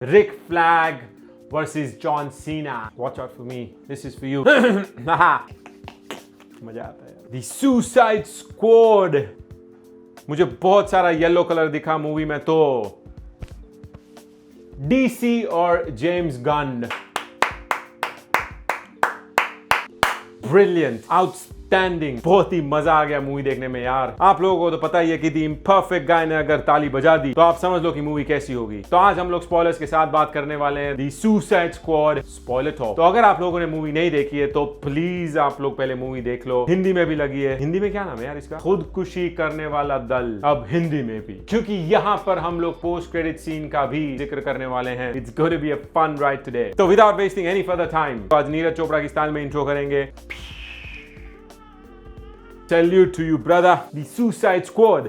Rick Flag versus John Cena. Watch out for me. This is for you. मजा आता है यार. The Suicide Squad. मुझे बहुत सारा येलो कलर दिखा मूवी में तो DC और जेम्स गन. ब्रिलियंट, आउटस्टैंडिंग, बहुत ही मजा आ गया मूवी देखने में यार. आप लोगों को तो पता ही है कि द इम्परफेक्ट गाय ने अगर ताली बजा दी तो आप समझ लो कि मूवी कैसी होगी. तो आज हम लोग स्पॉयलर्स के साथ बात करने वाले हैं the suicide squad spoiler talk. तो अगर आप लोगों ने मूवी नहीं देखी है तो प्लीज आप लोग पहले मूवी देख लो. हिंदी में भी लगी है. हिंदी में क्या नाम है यार इसका? खुदकुशी करने वाला दल. अब हिंदी में भी, क्योंकि यहाँ पर हम लोग पोस्ट क्रेडिट सीन का भी जिक्र करने वाले हैं. It's going to be a fun ride today. तो without wasting any further time आज नीरज चोपड़ा की स्टाइल में इंट्रो करेंगे. Salute to you, brother. The Suicide Squad.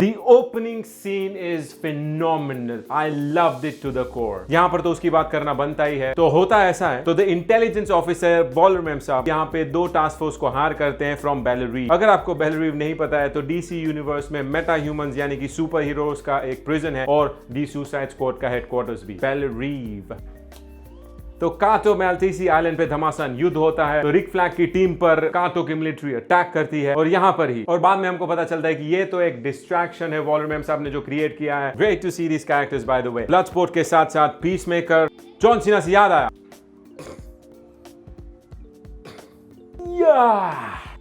The opening scene is phenomenal. I loved it to the core. यहाँ पर तो उसकी बात करना बनता ही है. तो होता ऐसा है, तो the intelligence officer Waller ma'am साहब यहाँ पे 2 टास्क फोर्स को हायर करते हैं फ्रॉम बेलरीव. अगर आपको बेलरीव नहीं पता है तो डीसी यूनिवर्स में मेटा ह्यूमंस यानी कि सुपर हीरोज का एक प्रिजन है और दी सुसाइड स्क्वाड का हेडक्वार्टर्स भी बेलरीव. तो काटो मैल्टीसी आइलैंड पे घमासान युद्ध होता है. तो रिक फ्लैग की टीम पर काटो की मिलिट्री अटैक करती है और यहाँ पर ही और बाद में हमको पता चलता है कि ये तो एक डिस्ट्रैक्शन है वॉलर मैम साहब ने जो क्रिएट किया है. Great to see this characters by the way. Bloodsport के साथ साथ पीसमेकर. जॉन सीना से याद आया,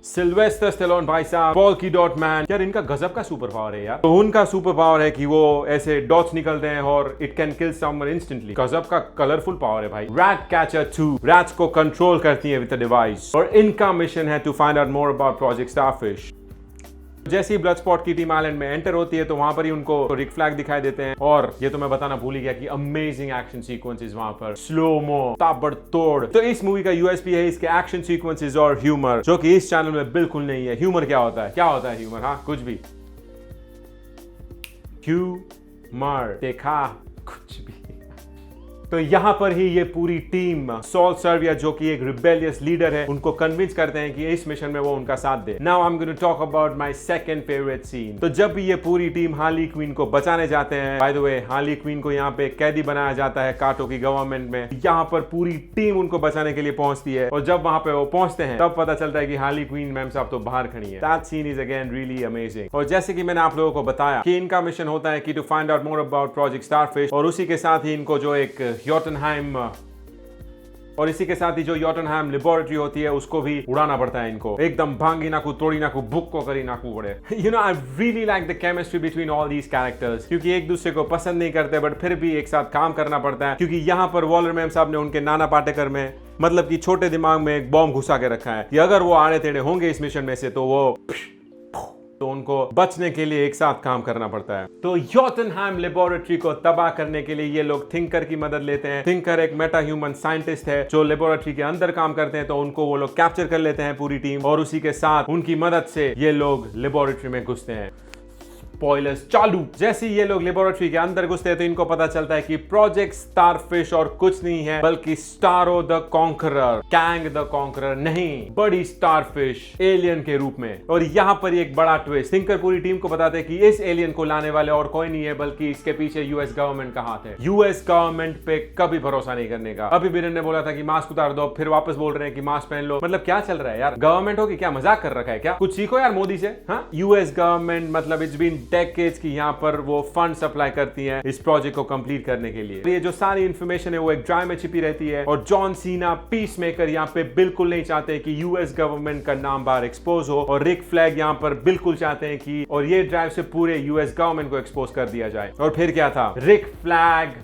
सिल्वेस्टर स्टेलोन भाई साहब, पॉल की डॉट मैन. यार इनका गजब का सुपर पावर है यार. तो उनका सुपर पावर है कि वो ऐसे डॉट्स निकलते हैं और it can kill someone instantly. गजब का कलरफुल पावर है भाई. रैट कैचर 2 रैट्स को कंट्रोल करती है विद अ डिवाइस और इनका मिशन है to find out more about Project Starfish. जैसे ही ब्लडस्पॉट की टीम आइलैंड में एंटर होती है तो वहां पर ही उनको रिक फ्लैग दिखाई देते हैं. और ये तो मैं बताना भूल ही गया कि अमेजिंग एक्शन सीक्वेंसेस वहां पर, स्लोमो, ताबड़तोड़. तो इस मूवी का यूएसपी है इसके एक्शन सीक्वेंसेस और ह्यूमर, जो कि इस चैनल में बिल्कुल नहीं है. ह्यूमर क्या होता है? क्या होता है ह्यूमर? हाँ, कुछ भी. ह्यूमर देखा कुछ भी. तो यहां पर ही ये पूरी टीम सॉल सर्विया जो कि एक रिबेलियस लीडर है उनको कन्विंस करते हैं कि इस मिशन में वो उनका साथ दे. Now I am going to talk about my second favourite scene. तो जब भी ये पूरी टीम हार्ली क्वीन को बचाने जाते हैं, bye the way Harley Quinn को यहाँ पे कैदी बनाया जाता है काटो की गवर्नमेंट में. यहाँ पर पूरी टीम उनको बचाने के लिए पहुंचती है और जब वहां पे वो पहुंचते हैं तब पता चलता है कि हार्ली क्वीन मैम साहब तो बाहर खड़ी है. That scene is again really amazing. और जैसे कि मैंने आप लोगों को बताया कि इनका मिशन होता है कि to find out more about Project Starfish और उसी के साथ ही इनको जो एक योटनहाइम और इसी के साथ ही जो योटनहाइम लेबोरेटरी होती है उसको भी उड़ाना पड़ता है इनको. एकदम भांगी नाकू तोड़ी नाकू बुक को करी नाकू उड़े. You know I really like the chemistry between all these characters, क्योंकि एक दूसरे को पसंद नहीं करते बट फिर भी एक साथ काम करना पड़ता है. क्योंकि यहाँ पर वॉलर मैम साहब ने उनके नाना पाटेकर में मतलब कि छोटे दिमाग में एक बॉम्ब घुसा के रखा है कि अगर वो आड़े टेढ़े होंगे इस मिशन में से तो उनको बचने के लिए एक साथ काम करना पड़ता है. तो योटनहाइम लेबोरेटरी को तबाह करने के लिए ये लोग थिंकर की मदद लेते हैं. थिंकर एक मेटा ह्यूमन साइंटिस्ट है जो लेबोरेटरी के अंदर काम करते हैं. तो उनको वो लोग कैप्चर कर लेते हैं पूरी टीम और उसी के साथ उनकी मदद से ये लोग लेबोरेटरी में घुसते हैं. स्पॉयलर्स चालू. जैसे ये लोग लेबोरेटरी के अंदर घुसते हैं तो इनको पता चलता है कि प्रोजेक्ट स्टारफिश और कुछ नहीं है बल्कि Starro the conqueror, Kang the conqueror नहीं, बड़ी स्टारफिश एलियन के रूप में. और यहाँ पर एक बड़ा ट्विस्ट. थिंकर पूरी टीम को बताते हैं कि इस एलियन को लाने वाले और कोई नहीं है बल्कि इसके पीछे यूएस गवर्नमेंट का हाथ है. यूएस गवर्नमेंट पे कभी भरोसा नहीं करने का. अभी बिरन ने बोला था कि मास्क उतार दो, फिर वापस बोल रहे हैं कि मास्क पहन लो. मतलब क्या चल रहा है यार? गवर्नमेंट हो कि क्या मजाक कर रखा है क्या? कुछ सीखो यार मोदी से. हाँ, यूएस गवर्नमेंट मतलब इट्स बीन डेकेड्स की यहाँ पर वो फंड सप्लाई करती है इस प्रोजेक्ट को कंप्लीट करने के लिए. ये जो सारी इंफॉर्मेशन है वो एक ड्राइव में छिपी रहती है और जॉन सीना पीसमेकर यहाँ पे बिल्कुल नहीं चाहते कि यूएस गवर्नमेंट का नाम बाहर एक्सपोज हो और रिक फ्लैग यहाँ पर बिल्कुल चाहते हैं कि और ये ड्राइव से पूरे यूएस गवर्नमेंट को एक्सपोज कर दिया जाए. और फिर क्या था? Rick Flag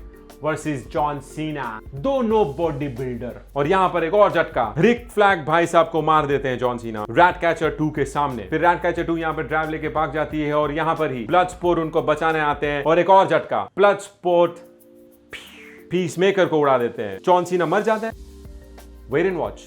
versus John Cena, दोनों बॉडी बिल्डर. और यहाँ पर एक और झटका, रिक फ्लैग भाई साहब को मार देते हैं जॉन सीना रैट कैचर 2 के सामने. फिर रैट कैचर 2 यहाँ पर ड्राइव लेके भाग जाती है और यहाँ पर ही ब्लडस्पोर्ट उनको बचाने आते हैं. और एक और झटका, ब्लडस्पोर्ट पीसमेकर को उड़ा देते हैं. जॉन सीना मर जाते हैं. Wait and watch.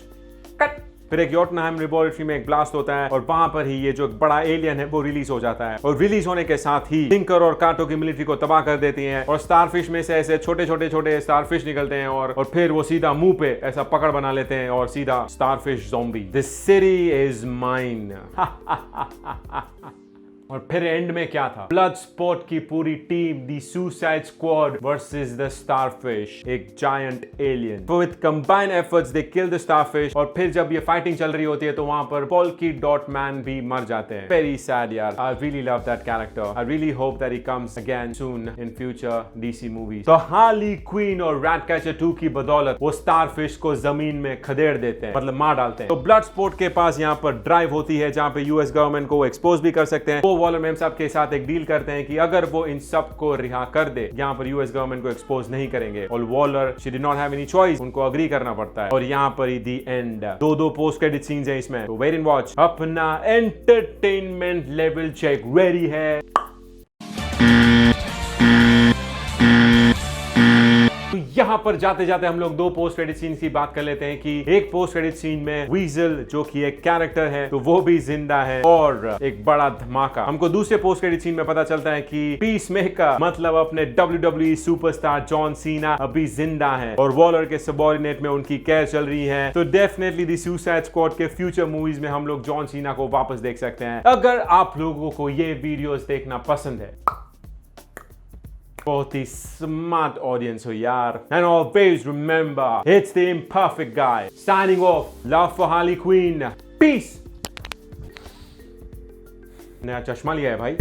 कट. फिर एक योटनहाइम लेबोरेटरी में एक ब्लास्ट होता है और वहां पर ही ये जो बड़ा एलियन है वो रिलीज हो जाता है. और रिलीज होने के साथ ही थिंकर और काटो की मिलिट्री को तबाह कर देती हैं और स्टारफिश में से ऐसे छोटे छोटे छोटे स्टारफिश निकलते हैं और फिर वो सीधा मुंह पे ऐसा पकड़ बना लेते हैं और सीधा starfish zombie. This city is mine. और फिर एंड में क्या था? ब्लड स्पॉट की पूरी team the suicide squad versus the starfish, एक giant alien. With combined efforts they kill the starfish. और फिर जब ये फाइटिंग चल रही होती है तो वहां पर पोल्की डॉट मैन भी मर जाते हैं। वेरी सैड यार। I really love that character. I really hope that he comes again soon in future DC movies. तो हार्ली क्वीन और रैटकैचर 2 की बदौलत वो स्टारफिश को जमीन में खदेड़ देते हैं, मतलब मार डालते हैं। तो ब्लड स्पॉट के पास यहाँ पर ड्राइव होती है जहां पे यूएस गवर्नमेंट को एक्सपोज भी कर सकते हैं। वो वॉलर मेम साहब के साथ एक डील करते हैं कि अगर वो इन सब को रिहा कर दे, यहाँ पर यूएस गवर्नमेंट को एक्सपोज नहीं करेंगे। और Waller she did not have any choice, उनको अग्री करना पड़ता है। और यहाँ पर ही दी एंड। दो पोस्ट क्रेडिट सीन्स हैं इसमें, तो वेट एंड वॉच। अपना एंटरटेनमेंट लेवल चेक रेडी है। तो यहाँ पर जाते जाते हम लोग दो पोस्ट क्रेडिट सीन की बात कर लेते हैं कि एक पोस्ट क्रेडिट सीन में वीजल जो कि एक कैरेक्टर है तो वो भी जिंदा है और एक बड़ा धमाका। हमको दूसरे पोस्ट क्रेडिट सीन में पता चलता है कि पीस मेकर मतलब अपने WWE सुपरस्टार जॉन सीना अभी जिंदा है और वॉलर के सबऑर्डिनेट में उनकी केयर चल रही है। तो डेफिनेटली दी सुसाइड स्क्वाड के फ्यूचर मूवीज में हम लोग जॉन सीना को वापस देख सकते हैं। अगर आप लोगों को ये वीडियोस देखना पसंद है, बहुत ही स्मार्ट ऑडियंस हो यार। And always remember, it's the imperfect guy signing off. Love for Harley Quinn, peace. नया चश्मा लिया है भाई।